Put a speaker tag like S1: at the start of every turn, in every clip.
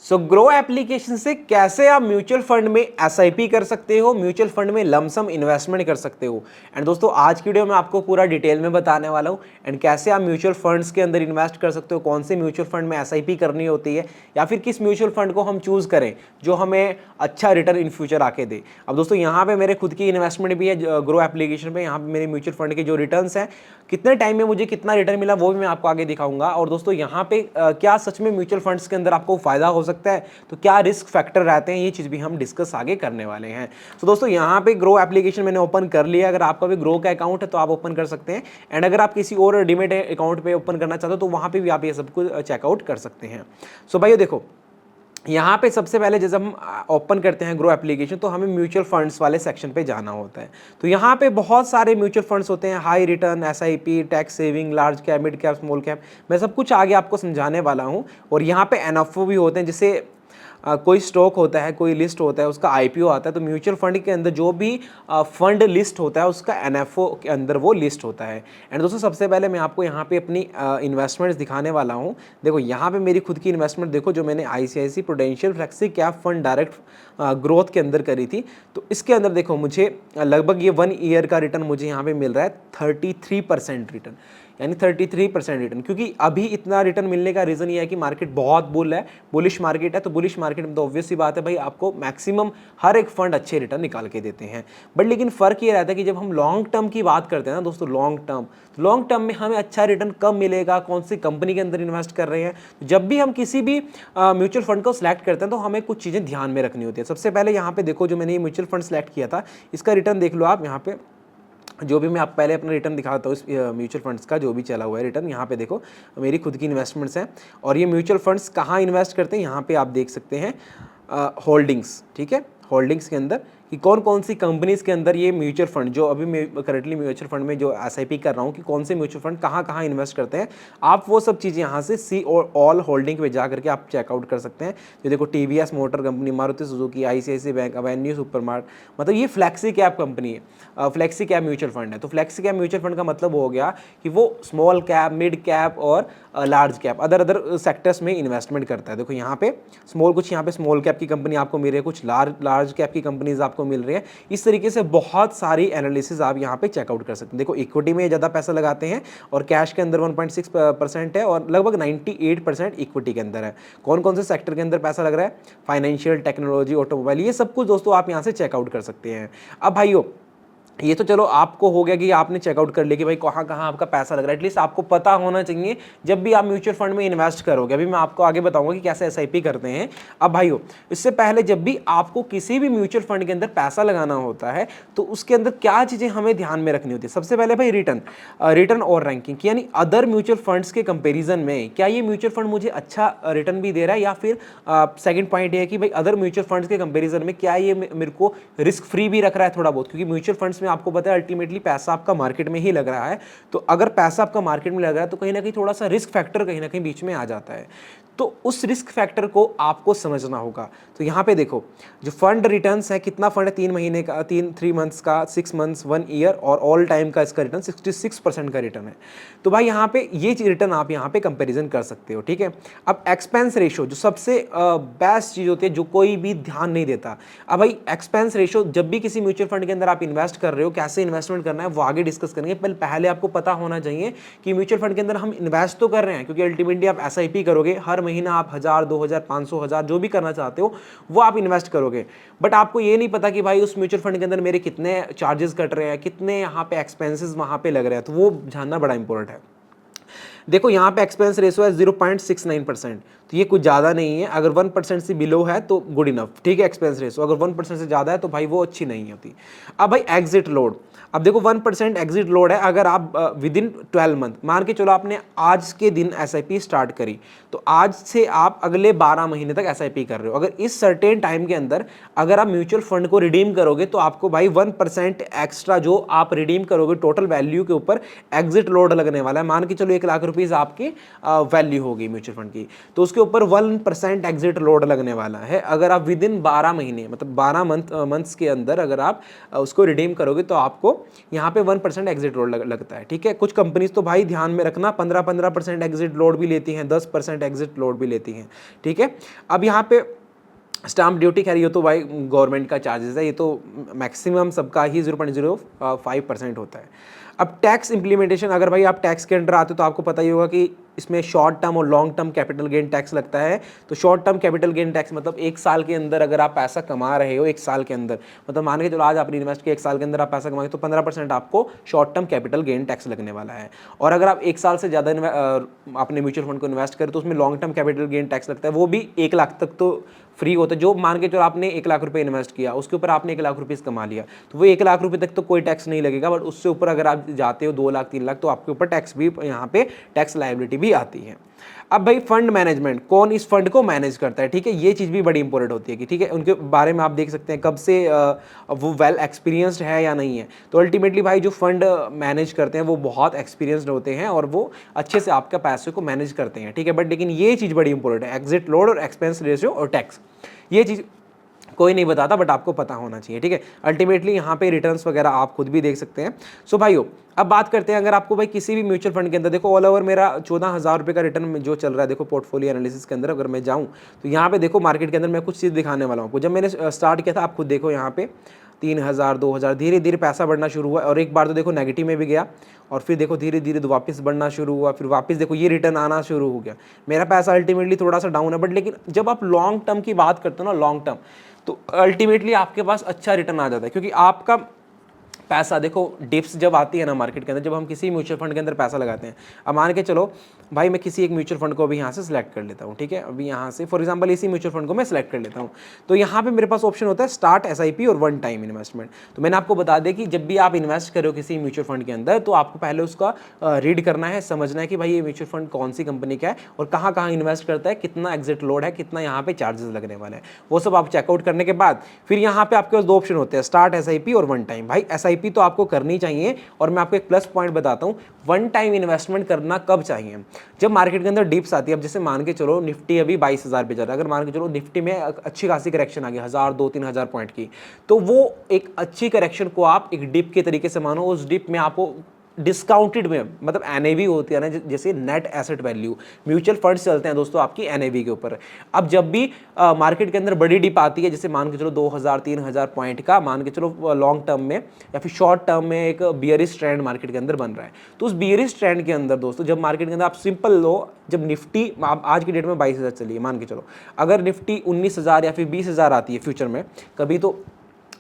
S1: सो grow application से कैसे आप म्यूचुअल फंड में एसआईपी कर सकते हो, म्यूचुअल फंड में लमसम इन्वेस्टमेंट कर सकते हो। एंड दोस्तों आज की वीडियो में आपको पूरा डिटेल में बताने वाला हूँ एंड कैसे आप म्यूचुअल फंड्स के अंदर इन्वेस्ट कर सकते हो, कौन से म्यूचुअल फंड में एसआईपी करनी होती है या फिर किस म्यूचुअल फंड को हम चूज़ करें जो हमें अच्छा रिटर्न इन फ्यूचर आके दे। अब दोस्तों यहाँ पे मेरे खुद की इन्वेस्टमेंट भी है ग्रो एप्लीकेशन पे। यहाँ पे मेरे म्यूचुअल फंड के जो रिटर्न्स हैं, कितने टाइम में मुझे कितना रिटर्न मिला वो भी मैं आपको आगे दिखाऊंगा। और दोस्तों यहाँ पे क्या सच में म्यूचुअल फंड्स के अंदर आपको फायदा हो सकता है, तो क्या रिस्क फैक्टर रहते हैं, ये चीज़ भी हम डिस्कस आगे करने वाले हैं। तो दोस्तों यहाँ पे ग्रो एप्लीकेशन मैंने ओपन कर लिया। अगर आपका भी ग्रो का अकाउंट है तो आप ओपन कर सकते हैं एंड अगर आप किसी और डीमैट अकाउंट पे ओपन करना चाहते हो तो वहाँ पे भी आप ये सब कुछ चेकआउट कर सकते हैं। सो भाइयों देखो, यहाँ पे सबसे पहले जैसे हम ओपन करते हैं ग्रो एप्लीकेशन तो हमें म्यूचुअल फंड्स वाले सेक्शन पे जाना होता है। तो यहाँ पे बहुत सारे म्यूचुअल फंड्स होते हैं, high return, SIP, tax saving, large cap, mid cap, small cap. मैं सब कुछ आगे आपको समझाने वाला हूँ। और यहाँ पे एनएफओ भी होते हैं, जिसे कोई स्टॉक होता है, कोई लिस्ट होता है, उसका आईपीओ आता है। तो म्यूचुअल फंड के अंदर जो भी फंड लिस्ट होता है उसका एनएफओ के अंदर वो लिस्ट होता है। एंड दोस्तों सबसे पहले मैं आपको यहाँ पे अपनी इन्वेस्टमेंट्स दिखाने वाला हूँ। देखो यहाँ पे मेरी खुद की इन्वेस्टमेंट देखो, जो मैंने ICICI Prudential flexi cap fund direct growth के अंदर करी थी। तो इसके अंदर देखो मुझे लगभग ये 1 ईयर का रिटर्न मुझे यहाँ पे मिल रहा है 33% रिटर्न, यानी 33% रिटर्न। क्योंकि अभी इतना रिटर्न मिलने का रीज़न ये है कि मार्केट बहुत बुल है, बुलिश मार्केट है। तो बुलिश मार्केट में तो ऑब्वियस सी बात है भाई, आपको मैक्सिमम हर एक फंड अच्छे रिटर्न निकाल के देते हैं। बट लेकिन फ़र्क ये रहता है कि जब हम लॉन्ग टर्म की बात करते हैं ना दोस्तों, लॉन्ग टर्म में हमें अच्छा रिटर्न कब मिलेगा, कौन सी कंपनी के अंदर इन्वेस्ट कर रहे हैं। जब भी हम किसी भी म्यूचुअल फंड को सिलेक्ट करते हैं तो हमें कुछ चीज़ें ध्यान में रखनी होती है। सबसे पहले यहाँ पे देखो, जो मैंने ये म्यूचुअल फंड सेलेक्ट किया था इसका रिटर्न देख लो आप। यहाँ पे जो भी मैं आप पहले अपना रिटर्न दिखाता हूँ इस म्यूचुअल फंड्स का जो भी चला हुआ है रिटर्न, यहाँ पे देखो मेरी खुद की इन्वेस्टमेंट्स हैं। और ये म्यूचुअल फंड्स कहाँ इन्वेस्ट करते हैं, यहाँ पे आप देख सकते हैं होल्डिंग्स, ठीक है, होल्डिंग्स के अंदर कि कौन कौन सी कंपनीज़ के अंदर ये म्यूचुअल फंड, जो अभी मैं करंटली म्यूचुअल फंड में जो एसआईपी कर रहा हूँ, कि कौन से म्यूचुअल फंड कहाँ कहाँ इन्वेस्ट करते हैं। आप वो सब चीज़ें यहाँ से सी और ऑल होल्डिंग पे जा करके आप चेकआउट कर सकते हैं। जो देखो TVS motor company, Maruti Suzuki, ICICI bank, Avenue Supermart, मतलब ये फ्लेक्सी कैप कंपनी है, फ्लेक्सी कैप म्यूचुअल फंड है। तो फ्लेक्सी कैप म्यूचुअल फंड का मतलब हो गया कि वो स्मॉल कैप, मिड कैप और लार्ज कैप, अदर सेक्टर्स में इन्वेस्टमेंट करता है। देखो यहाँ पे यहाँ पे स्मॉल कैप की कंपनी आपको मिल रही है, कुछ लार्ज कैप की कंपनीज आपको मिल रही है। इस तरीके से बहुत सारी एनालिसिस आप यहाँ पे चेकआउट कर सकते हैं। देखो इक्विटी में ज़्यादा पैसा लगाते हैं और कैश के अंदर 1.6% है और लगभग 98% इक्विटी के अंदर है। कौन कौन से सेक्टर के अंदर पैसा लग रहा है, फाइनेंशियल, टेक्नोलॉजी, ऑटोमोबाइल, ये सब कुछ दोस्तों आप यहाँ से चेकआउट कर सकते हैं। अब भाइयों ये तो चलो आपको हो गया कि आपने चेकआउट कर लिया कि भाई कहाँ कहाँ आपका पैसा लग रहा है। एटलीस्ट आपको पता होना चाहिए जब भी आप म्यूचुअल फंड में इन्वेस्ट करोगे। अभी मैं आपको आगे बताऊंगा कि कैसे एसआईपी करते हैं। अब भाइयों इससे पहले जब भी आपको किसी भी म्यूचुअल फंड के अंदर पैसा लगाना होता है तो उसके अंदर क्या चीज़ें हमें ध्यान में रखनी होती है। सबसे पहले भाई रिटर्न और रैंकिंग, यानी अदर म्यूचुअल फंड्स के कंपेरिजन में क्या ये म्यूचुअल फंड मुझे अच्छा रिटर्न भी दे रहा है, या फिर सेकंड पॉइंट ये है कि भाई अदर म्यूचुअल फंड्स के कंपेरिजन में क्या ये मेरे को रिस्क फ्री भी रख रहा है थोड़ा बहुत। क्योंकि म्यूचुअल फंड्स में आपको पता है अल्टीमेटली पैसा आपका मार्केट में ही लग रहा है। तो अगर पैसा आपका मार्केट में लग रहा है तो कहीं ना कहीं थोड़ा सा रिस्क फैक्टर कहीं ना कहीं बीच में आ जाता है। तो उस रिस्क फैक्टर को आपको समझना होगा। तो यहाँ पे देखो जो फंड रिटर्न्स है, कितना फंड है, 3 महीने का, 3 मंथ्स का, 6 मंथ्स, 1 ईयर और ऑल टाइम का इसका रिटर्न 66% का रिटर्न है। तो भाई यहाँ पे ये रिटर्न आप यहाँ पे कंपैरिजन कर सकते हो, ठीक है। अब एक्सपेंस रेशो जो सबसे बेस्ट चीज़ होती है जो कोई भी ध्यान नहीं देता। अब भाई एक्सपेंस रेशो जब भी किसी म्यूचुअल फंड के अंदर आप इन्वेस्ट कर रहे हो, कैसे इन्वेस्टमेंट करना है वो आगे डिस्कस करेंगे। पहले आपको पता होना चाहिए कि म्यूचुअल फंड के अंदर हम इन्वेस्ट तो कर रहे हैं, क्योंकि अल्टीमेटली आप एसआईपी करोगे, हर महीना आप 1000, 2000, 500, 1000 जो भी करना चाहते हो वो आप इन्वेस्ट करोगे। बट आपको ये नहीं पता कि भाई उस म्यूचुअल फंड के अंदर मेरे कितने चार्जेस कट रहे हैं, कितने यहाँ पे एक्सपेंसेस वहाँ पे लग रहे हैं। तो वो जानना बड़ा इंपॉर्टेंट है। देखो यहाँ पे एक्सपेंस रेशो है 0.69%, तो ये कुछ ज़्यादा नहीं है। अगर 1% से बिलो है तो गुड इनफ, ठीक है एक्सपेंस रेशो। अगर 1% से ज़्यादा है तो भाई वो अच्छी नहीं होती। अब भाई एग्जिट लोड, अब देखो 1% एग्जिट लोड है। अगर आप विद इन 12 मंथ, मान के चलो आपने आज के दिन एसआईपी स्टार्ट करी, तो आज से आप अगले 12 महीने तक एसआईपी कर रहे हो। अगर इस सर्टेन टाइम के अंदर अगर आप म्यूचुअल फंड को रिडीम करोगे तो आपको भाई 1% एक्स्ट्रा जो आप रिडीम करोगे टोटल वैल्यू के ऊपर एग्जिट लोड लगने वाला है। मान के चलो 1 लाख रुपीज़ आपकी वैल्यू होगी म्यूचुअल फंड की, तो उसके ऊपर 1% एग्जिट लोड लगने वाला है। अगर आप विद इन 12 महीने मतलब 12 मंथ्स के अंदर अगर आप उसको रिडीम करोगे तो आपको यहाँ पे 1% एग्जिट लोड लगता है। ठीक है, कुछ कंपनीज तो भाई ध्यान में रखना 15% एग्जिट लोड भी लेती हैं, 10% एग्जिट लोड भी लेती हैं। ठीक है, अब यहाँ पे स्टाम्प ड्यूटी, खैर ये तो भाई गवर्नमेंट का चार्जेस है, ये तो मैक्सिमम सबका ही 0.05% होता है। अब टैक्स इंप्लीमेंटेशन, अगर भाई आप टैक्स के अंडर आते हो तो आपको पता ही होगा कि इसमें शॉर्ट टर्म और long term capital gain tax लगता है। तो short term capital gain tax मतलब एक साल के अंदर अगर आप पैसा कमा रहे हो, एक साल के अंदर मतलब मान के चलो आज आपने इन्वेस्ट किया, एक साल के अंदर आप पैसा कमाए तो 15% आपको short term capital gain tax लगने वाला है। और अगर आप एक साल से ज़्यादा अपने म्यूचुअल फंड को इन्वेस्ट करें तो उसमें long term capital gain tax लगता है, वो भी 1 लाख तक तो फ्री होता है। जो मान के चलो आपने 1 लाख रुपए इन्वेस्ट किया, उसके ऊपर आपने 1 लाख रुपीज़ कमा लिया तो वो 1 लाख रुपए तक तो कोई टैक्स नहीं लगेगा, बट उससे ऊपर अगर आप जाते हो 2 लाख 3 लाख तो आपके ऊपर टैक्स भी, यहाँ पे टैक्स लायबिलिटी भी आती है। अब भाई फंड मैनेजमेंट, कौन इस फंड को मैनेज करता है, ठीक है, ये चीज़ भी बड़ी इंपॉर्टेंट होती है कि ठीक है उनके बारे में आप देख सकते हैं कब से वो वेल एक्सपीरियंस्ड है या नहीं है। तो अल्टीमेटली भाई जो फंड मैनेज करते हैं वो बहुत एक्सपीरियंस्ड होते हैं और वो अच्छे से आपका पैसे को मैनेज करते हैं। ठीक है, बट लेकिन ये चीज़ बड़ी इंपॉर्टेंट है, एग्जिट लोड और एक्सपेंस रेशियो और टैक्स, ये चीज़ कोई नहीं बताता बट आपको पता होना चाहिए। ठीक है, अल्टीमेटली यहाँ पे रिटर्न्स वगैरह आप खुद भी देख सकते हैं। सो भाइयों अब बात करते हैं, अगर आपको भाई किसी भी म्यूचुअल फंड के अंदर देखो ऑल ओवर मेरा 14,000 रुपये का रिटर्न जो चल रहा है, देखो पोर्टफोलियो एनालिसिस के अंदर अगर मैं जाऊँ तो यहाँ पे देखो मार्केट के अंदर मैं कुछ चीज़ दिखाने वाला हूँ आपको। जब मैंने स्टार्ट किया था आप खुद देखो यहाँ पे 3,000 2,000 धीरे धीरे पैसा बढ़ना शुरू हुआ और एक बार तो देखो नेगेटिव में भी गया और फिर देखो धीरे धीरे वापस बढ़ना शुरू हुआ, फिर वापस देखो ये रिटर्न आना शुरू हो गया। मेरा पैसा अल्टीमेटली थोड़ा सा डाउन है, बट लेकिन जब आप लॉन्ग टर्म की बात करते हो ना, लॉन्ग टर्म, तो अल्टीमेटली आपके पास अच्छा रिटर्न आ जाता है क्योंकि आपका पैसा देखो डिप्स जब आती है ना मार्केट के अंदर, जब हम किसी म्यूचुअल फंड के अंदर पैसा लगाते हैं, अब मान के चलो भाई मैं किसी एक म्यूचुअल फंड को अभी यहाँ से सिलेक्ट कर लेता हूँ। ठीक है, अभी यहाँ से फॉर एग्जांपल इसी म्यूचुअल फंड को मैं सिलेक्ट कर लेता हूँ, तो यहाँ पे मेरे पास ऑप्शन होता है स्टार्ट एसआईपी और वन टाइम इन्वेस्टमेंट। तो मैंने आपको बता दें कि जब भी आप इन्वेस्ट करो किसी म्यूचुअल फंड के अंदर तो आपको पहले उसका रीड करना है, समझना है कि भाई ये म्यूचुअल फंड कौन सी कंपनी का है और कहाँ कहाँ इन्वेस्ट करता है, कितना एग्जिट लोड है, कितना यहाँ पे चार्जेस लगने वाले हैं, वो सब आप चेकआउट करने के बाद फिर यहाँ पे आपके पास 2 ऑप्शन होते हैं, स्टार्ट एसआईपी और वन टाइम। भाई एसआईपी तो आपको करनी चाहिए और मैं आपको एक प्लस पॉइंट बताता हूं, वन टाइम इन्वेस्टमेंट करना कब चाहिए, जब मार्केट के अंदर डिप्स आती है। अब जैसे मान के चलो निफ्टी अभी 22,000 पे चल रहा है, अगर मान के चलो निफ्टी में अच्छी खासी करेक्शन आ गई 1,000 2-3 हज़ार पॉइंट की, तो वो एक अच्छी करेक्शन को आप एक डिप के तरीके से मानो, उस डिप में आपको डिस्काउंटेड में मतलब एनएवी होती है ना, जैसे net asset value, mutual funds चलते हैं दोस्तों आपकी एनएवी के ऊपर। अब जब भी मार्केट के अंदर बड़ी डिप आती है, जैसे मान के चलो 2,000-3,000 पॉइंट का मान के चलो लॉन्ग टर्म में या फिर शॉर्ट टर्म में एक बियरिश ट्रेंड मार्केट के अंदर बन रहा है, तो उस बियरिश ट्रेंड के अंदर दोस्तों जब मार्केट के अंदर आप सिंपल लो, जब निफ्टी आज की डेट में 22,000 चली है मान के चलो, अगर निफ्टी 19,000 या फिर 20,000 आती है फ्यूचर में, कभी तो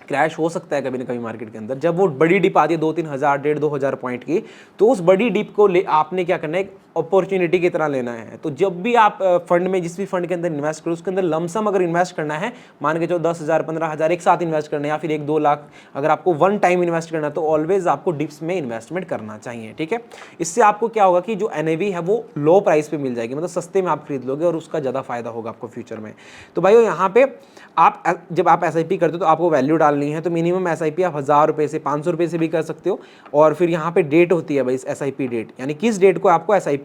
S1: क्रैश हो सकता है कभी ना कभी मार्केट के अंदर, जब वो बड़ी डिप आती है 2-3 हज़ार 1,500-2 हज़ार पॉइंट की, तो उस बड़ी डिप को आपने क्या करना है, एक अपॉर्चुनिटी की तरह लेना है। तो जब भी आप फंड में जिस भी फंड के अंदर इन्वेस्ट करो उसके अंदर लमसम अगर इन्वेस्ट करना है, मान के चलो 10,000 15,000 एक साथ इन्वेस्ट करना है या फिर 1-2 लाख अगर आपको वन टाइम इन्वेस्ट करना है, तो ऑलवेज आपको डिप्स में इन्वेस्टमेंट करना चाहिए। ठीक है, इससे आपको क्या होगा कि जो एनएवी है वो लो प्राइस पे मिल जाएगी, मतलब सस्ते में आप खरीद लोगे और उसका ज़्यादा फायदा होगा आपको फ्यूचर में। तो भाई यहाँ पे आप जब आप एसआईपी करते हो तो आपको वैल्यू डालनी है, तो मिनिमम एसआईपी आप 1,000 रुपये से 500 रुपये से भी कर सकते हो। और फिर यहाँ पे डेट होती है भाई एसआईपी डेट, यानी किस डेट को आपको एसआईपी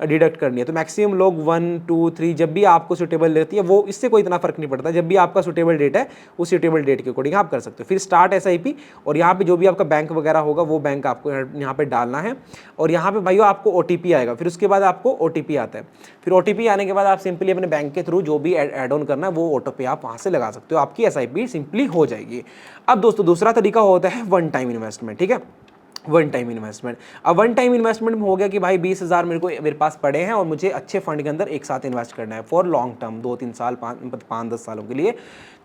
S1: डिडक्ट करनी है। तो मैक्सिमम लोग 1, 2, 3 जब भी आपको सूटेबल रहती है, वो इससे कोई इतना फर्क नहीं पड़ता, जब भी आपका सूटेबल डेट है उस सूटेबल डेट के अकॉर्डिंग आप कर सकते हो। फिर स्टार्ट एसआईपी और यहाँ पे जो भी आपका बैंक वगैरह होगा वो बैंक आपको यहाँ पे डालना है और यहाँ पे भाइयों आपको ओटीपी आएगा, फिर उसके बाद आपको ओटीपी आता है, फिर ओटीपी आने के बाद आप सिंपली अपने बैंक के थ्रू जो भी ऐड ऑन करना है वो ऑटोपे आप वहाँ से लगा सकते हो, आपकी एसआईपी सिंपली हो जाएगी। अब दोस्तों दूसरा तरीका होता है वन टाइम इन्वेस्टमेंट। ठीक है, वन टाइम इन्वेस्टमेंट। अब वन टाइम इन्वेस्टमेंट में हो गया कि भाई 20,000 मेरे पास पड़े हैं और मुझे अच्छे फंड के अंदर एक साथ इन्वेस्ट करना है फॉर लॉन्ग टर्म, 2-3 साल 5-10 सालों के लिए,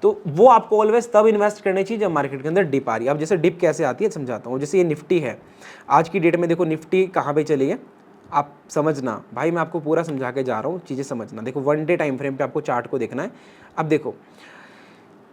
S1: तो वो आपको ऑलवेज तब इन्वेस्ट करनी चाहिए जब मार्केट के अंदर डिप आ रही है। अब जैसे डिप कैसे आती है समझाता हूँ। जैसे ये निफ्टी है, आज की डेट में देखो निफ्टी कहाँ पे चली है, आप समझना भाई, मैं आपको पूरा समझा के जा रहा हूँ, चीज़ें समझना। देखो वन डे टाइम फ्रेम पे आपको चार्ट को देखना है। अब देखो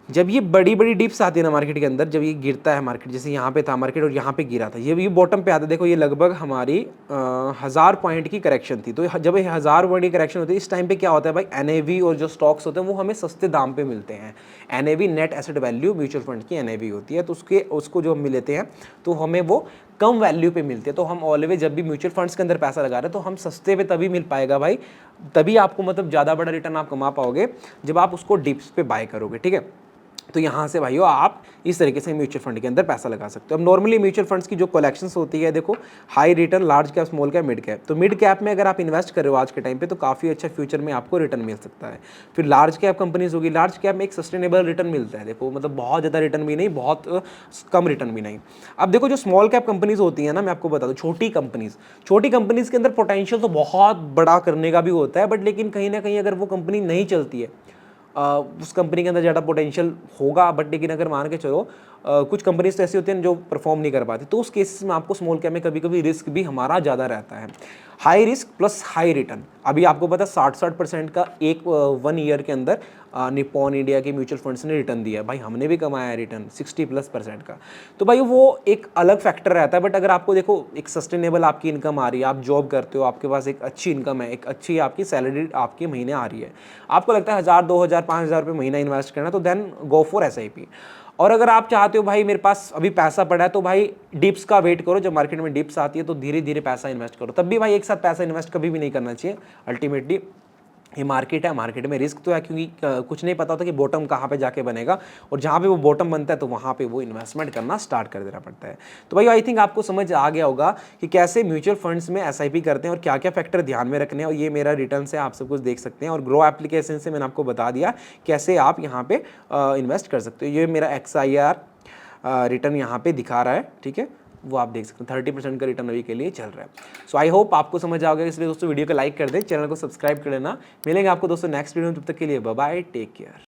S1: जब ये बड़ी बड़ी डिप्स आती है ना मार्केट के अंदर, जब ये गिरता है मार्केट, जैसे यहाँ पे था मार्केट और यहाँ पे गिरा था, ये बॉटम पे आता है, देखो ये लगभग हमारी 1,000 पॉइंट की करेक्शन थी। तो जब ये 1,000 पॉइंट की करेक्शन होती है इस टाइम पे क्या होता है भाई, एनएवी और जो स्टॉक्स होते हैं वो हमें सस्ते दाम पे मिलते हैं। NAV net asset value mutual fund की एनएवी होती है, तो उसको जो हम लेते हैं तो हमें वो कम वैल्यू पे मिलती है। तो हम ऑलवेज जब भी म्यूचुअल फंड्स के अंदर पैसा लगा रहे हैं तो हम सस्ते पे तभी मिल पाएगा भाई, तभी आपको मतलब ज़्यादा बड़ा रिटर्न आप कमा पाओगे जब आप उसको डिप्स पे बाय करोगे, ठीक है। तो यहाँ से भाइयों आप इस तरीके से म्यूचुअल फंड के अंदर पैसा लगा सकते हो। अब नॉर्मली म्यूचुअल फंड्स की जो कलेक्शंस होती है, देखो high return, large cap, small cap, mid cap. तो मिड कैप में अगर आप इन्वेस्ट कर रहे हो आज के टाइम पे तो काफ़ी अच्छा फ्यूचर में आपको रिटर्न मिल सकता है। फिर लार्ज कैप कंपनीज होगी, लार्ज कैप में एक सस्टेनेबल रिटर्न मिलता है, देखो मतलब बहुत ज़्यादा रिटर्न भी नहीं, बहुत कम रिटर्न भी नहीं। अब देखो जो स्मॉल कैप कंपनीज होती है ना, मैं आपको बता दूँ, छोटी कंपनीज के अंदर पोटेंशियल तो बहुत बड़ा करने का भी होता है, बट लेकिन कहीं ना कहीं अगर वो कंपनी नहीं चलती है, उस कंपनी के अंदर ज़्यादा पोटेंशियल होगा, बट लेकिन अगर मान के चलो कुछ कंपनीज तो ऐसी होती हैं जो परफॉर्म नहीं कर पाती, तो उस केसेस में आपको स्मॉल कैप में कभी कभी रिस्क भी हमारा ज़्यादा रहता है। High risk plus high return, अभी आपको पता 60% का एक 1 ईयर के अंदर निप्पॉन इंडिया के म्यूचुअल फंड्स ने रिटर्न दिया है भाई, हमने भी कमाया है रिटर्न 60+% का। तो भाई वो एक अलग फैक्टर रहता है। बट अगर आपको देखो एक सस्टेनेबल आपकी इनकम आ रही है, आप जॉब करते हो, आपके पास एक अच्छी इनकम है, एक अच्छी आपकी सैलरी आपके महीने आ रही है, आपको लगता है 1000, 2000, 5000 रुपये महीना इन्वेस्ट करना, तो देन गो फॉर SIP। और अगर आप चाहते हो भाई मेरे पास अभी पैसा पड़ा है, तो भाई डिप्स का वेट करो, जब मार्केट में डिप्स आती है तो धीरे धीरे पैसा इन्वेस्ट करो। तब भी भाई एक साथ पैसा इन्वेस्ट कभी भी नहीं करना चाहिए। अल्टीमेटली ये मार्केट है, मार्केट में रिस्क तो है, क्योंकि कुछ नहीं पता होता कि बॉटम कहाँ पे जाके बनेगा, और जहाँ पे वो बॉटम बनता है तो वहाँ पे वो इन्वेस्टमेंट करना स्टार्ट कर देना पड़ता है। तो भाई आई थिंक आपको समझ आ गया होगा कि कैसे म्यूचुअल फंड्स में SIP करते हैं और क्या क्या फैक्टर ध्यान में रखने हैं। और ये मेरा रिटर्न से आप सब कुछ देख सकते हैं, और ग्रो एप्लीकेशन से मैंने आपको बता दिया कैसे आप यहाँ पे इन्वेस्ट कर सकते हो। ये मेरा XIR रिटर्न यहाँ पे दिखा रहा है, ठीक है, वो आप देख सकते हैं 30% का रिटर्न अभी के लिए चल रहा है। सो आई होप आपको समझ आ गया, इसलिए दोस्तों वीडियो को लाइक कर दें, चैनल को सब्सक्राइब कर लेना। मिलेंगे आपको दोस्तों नेक्स्ट वीडियो में, तब तक के लिए बाय बाय, टेक केयर।